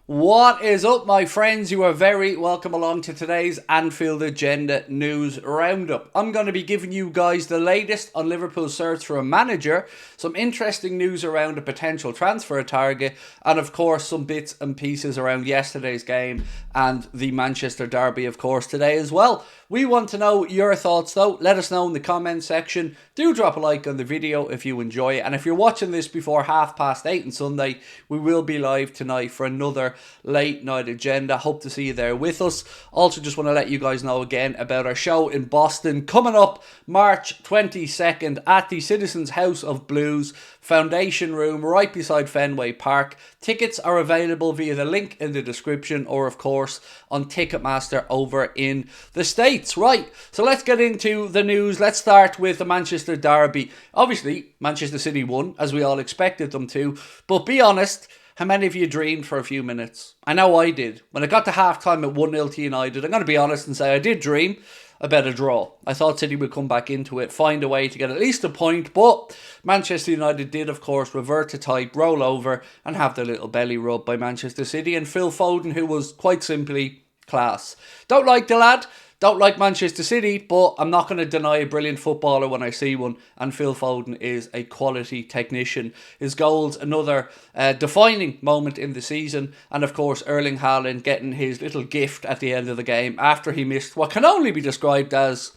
What is up, my friends? You are very welcome along to today's Anfield Agenda News Roundup. I'm going to be giving you guys the latest on Liverpool's search for a manager, some interesting news around a potential transfer target, and of course some bits and pieces around yesterday's game and the Manchester derby, of course, today as well. We want to know your thoughts though. Let us know in the comment section. Do drop a like on the video if you enjoy it. And if you're watching this before 8:30 on Sunday, we will be live tonight for another late night agenda. Hope to see you there with us. Also just want to let you guys know again about our show in Boston coming up March 22nd at the Citizens House of Blues Foundation Room right beside Fenway Park. Tickets are available via the link in the description or of course on Ticketmaster over in the States. Right, so let's get into the news. Let's start with the Manchester derby. Obviously Manchester City won as we all expected them to, but be honest, how many of you dreamed for a few minutes? I know I did. When it got to half-time at 1-0 to United, I'm going to be honest and say I did dream about a draw. I thought City would come back into it, find a way to get at least a point, but Manchester United did, of course, revert to type, roll over, and have their little belly rub by Manchester City and Phil Foden, who was quite simply class. Don't like the lad. Don't like Manchester City, but I'm not going to deny a brilliant footballer when I see one, and Phil Foden is a quality technician. His goals, another defining moment in the season, and of course Erling Haaland getting his little gift at the end of the game after he missed what can only be described as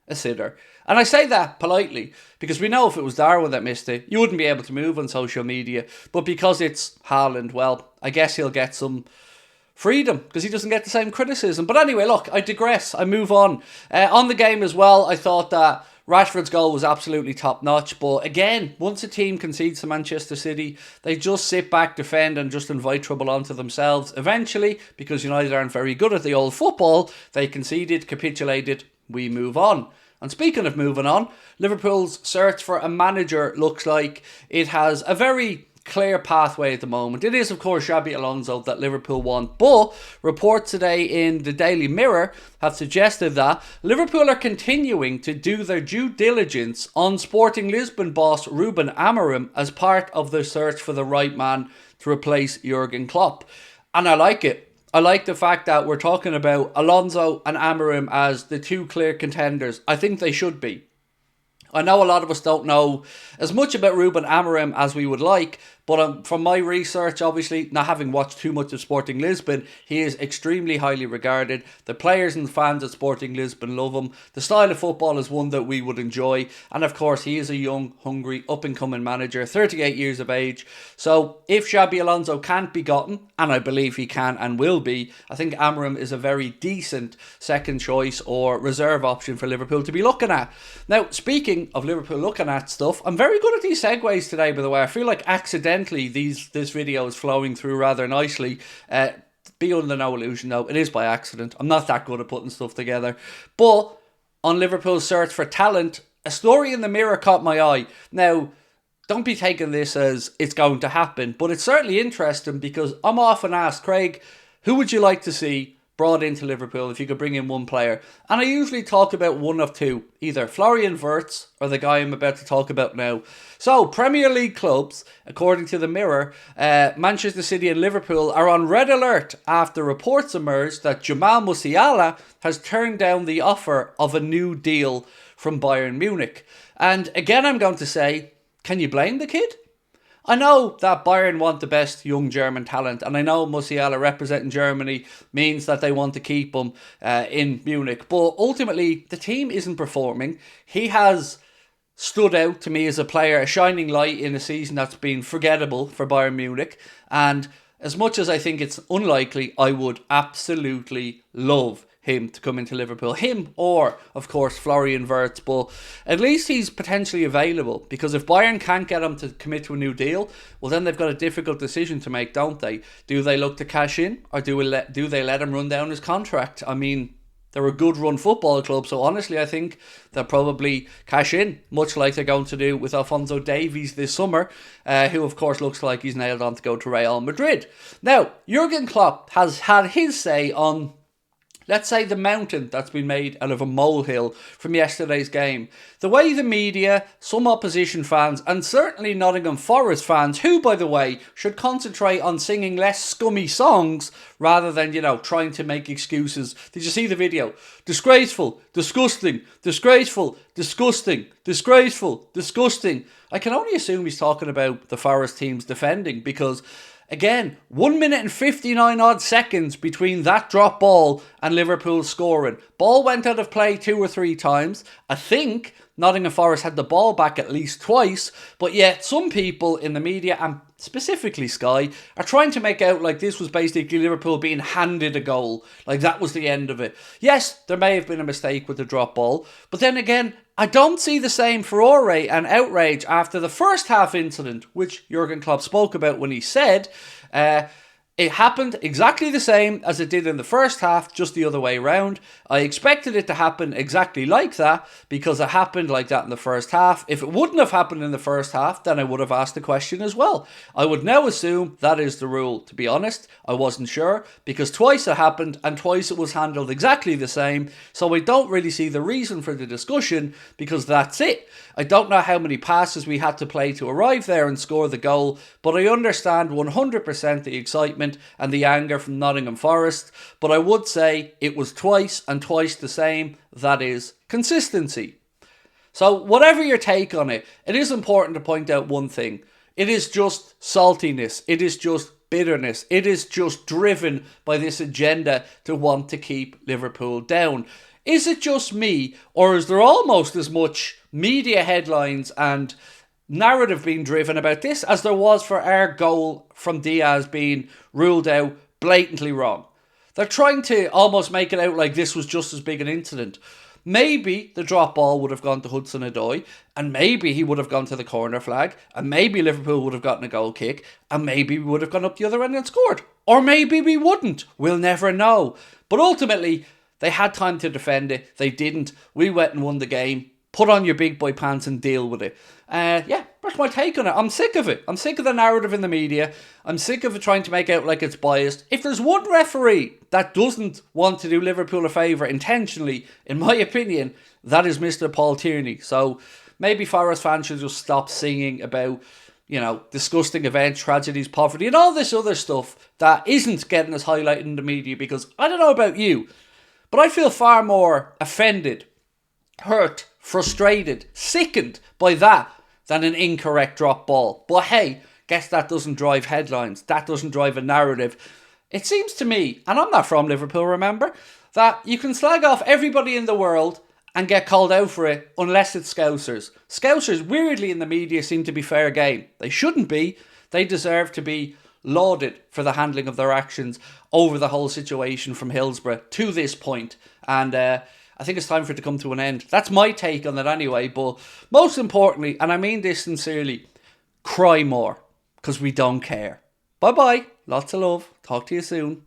a sitter. And I say that politely, because we know if it was Darwin that missed it, you wouldn't be able to move on social media, but because it's Haaland, well, I guess he'll get some freedom because he doesn't get the same criticism. But anyway, look, I digress. I move on. On the game as well, I thought that Rashford's goal was absolutely top notch. But again, once a team concedes to Manchester City, they just sit back, defend, and just invite trouble onto themselves. Eventually, because United aren't very good at the old football, they conceded, capitulated, we move on. And speaking of moving on, Liverpool's search for a manager looks like it has a very clear pathway at the moment. It is, of course, Xabi Alonso that Liverpool want, but reports today in the Daily Mirror have suggested that Liverpool are continuing to do their due diligence on Sporting Lisbon boss Ruben Amor as part of their search for the right man to replace Jurgen Klopp. And I like it. I like the fact that we're talking about Alonso and Amorim as the two clear contenders. I think they should be. I know a lot of us don't know as much about Ruben Amorim as we would like, but from my research, obviously, not having watched too much of Sporting Lisbon, he is extremely highly regarded. The players and fans at Sporting Lisbon love him. The style of football is one that we would enjoy. And of course, he is a young, hungry, up-and-coming manager, 38 years of age. So if Xabi Alonso can't be gotten, and I believe he can and will be, I think Amorim is a very decent second choice or reserve option for Liverpool to be looking at. Now, speaking of Liverpool looking at stuff, I'm very good at these segues today, by the way. I feel like accidentally this video is flowing through rather nicely. Be under no illusion though, it is by accident. I'm not that good at putting stuff together. But on Liverpool's search for talent, a story in the Mirror caught my eye. Now, don't be taking this as it's going to happen, but it's certainly interesting because I'm often asked, Craig, who would you like to see brought into Liverpool if you could bring in one player? And I usually talk about one of two, either Florian Wirtz or the guy I'm about to talk about now. So, Premier League clubs, according to the Mirror, Manchester City and Liverpool are on red alert after reports emerged that Jamal Musiala has turned down the offer of a new deal from Bayern Munich. And again, I'm going to say, can you blame the kid? I know that Bayern want the best young German talent, and I know Musiala representing Germany means that they want to keep him in Munich, but ultimately the team isn't performing. He has stood out to me as a player, a shining light in a season that's been forgettable for Bayern Munich, and as much as I think it's unlikely, I would absolutely love him to come into Liverpool. Him or, of course, Florian Wirtz. But at least he's potentially available, because if Bayern can't get him to commit to a new deal, well, then they've got a difficult decision to make, don't they? Do they look to cash in, or do they let him run down his contract? I mean, they're a good run football club, so honestly I think they'll probably cash in, much like they're going to do with Alphonso Davies this summer, who of course looks like he's nailed on to go to Real Madrid. Now, Jurgen Klopp has had his say on let's say the mountain that's been made out of a molehill from yesterday's game. The way the media, some opposition fans, and certainly Nottingham Forest fans, who, by the way, should concentrate on singing less scummy songs rather than, trying to make excuses. Did you see the video? Disgraceful, disgusting, disgraceful, disgusting, disgraceful, disgusting. I can only assume he's talking about the Forest team's defending because, again, 1 minute and 59 odd seconds between that drop ball and Liverpool scoring. Ball went out of play 2 or 3 times. I think Nottingham Forest had the ball back at least twice, but yet some people in the media, and specifically Sky, are trying to make out like this was basically Liverpool being handed a goal, like that was the end of it. Yes, there may have been a mistake with the drop ball, but then again, I don't see the same furore and outrage after the first half incident, which Jurgen Klopp spoke about when he said, it happened exactly the same as it did in the first half, just the other way round. I expected it to happen exactly like that because it happened like that in the first half. If it wouldn't have happened in the first half, then I would have asked the question as well. I would now assume that is the rule. To be honest, I wasn't sure because twice it happened and twice it was handled exactly the same. So I don't really see the reason for the discussion because that's it. I don't know how many passes we had to play to arrive there and score the goal, but I understand 100% the excitement and the anger from Nottingham Forest, but I would say it was twice and twice the same. That is consistency. So whatever your take on it, it is important to point out one thing. It is just saltiness. It is just bitterness. It is just driven by this agenda to want to keep Liverpool down. Is it just me, or is there almost as much media headlines and narrative being driven about this as there was for our goal from Diaz being ruled out blatantly wrong? They're trying to almost make it out like this was just as big an incident. Maybe the drop ball would have gone to Hudson-Odoi, and maybe he would have gone to the corner flag, and maybe Liverpool would have gotten a goal kick, and maybe we would have gone up the other end and scored. Or maybe we wouldn't. We'll never know. But ultimately, they had time to defend it. They didn't. We went and won the game. Put on your big boy pants and deal with it. That's my take on it. I'm sick of it. I'm sick of the narrative in the media. I'm sick of it trying to make out like it's biased. If there's one referee that doesn't want to do Liverpool a favour intentionally, in my opinion, that is Mr. Paul Tierney. So maybe Forest fans should just stop singing about, disgusting events, tragedies, poverty, and all this other stuff that isn't getting us highlighted in the media, because I don't know about you, but I feel far more offended, hurt, frustrated, sickened by that than an incorrect drop ball. But hey, guess that doesn't drive headlines. That doesn't drive a narrative. It seems to me, and I'm not from Liverpool, remember, that you can slag off everybody in the world and get called out for it unless it's Scousers. Scousers, weirdly in the media, seem to be fair game. They shouldn't be. They deserve to be lauded for the handling of their actions over the whole situation from Hillsborough to this point. And I think it's time for it to come to an end. That's my take on it anyway. But most importantly, and I mean this sincerely, cry more, because we don't care. Bye-bye. Lots of love. Talk to you soon.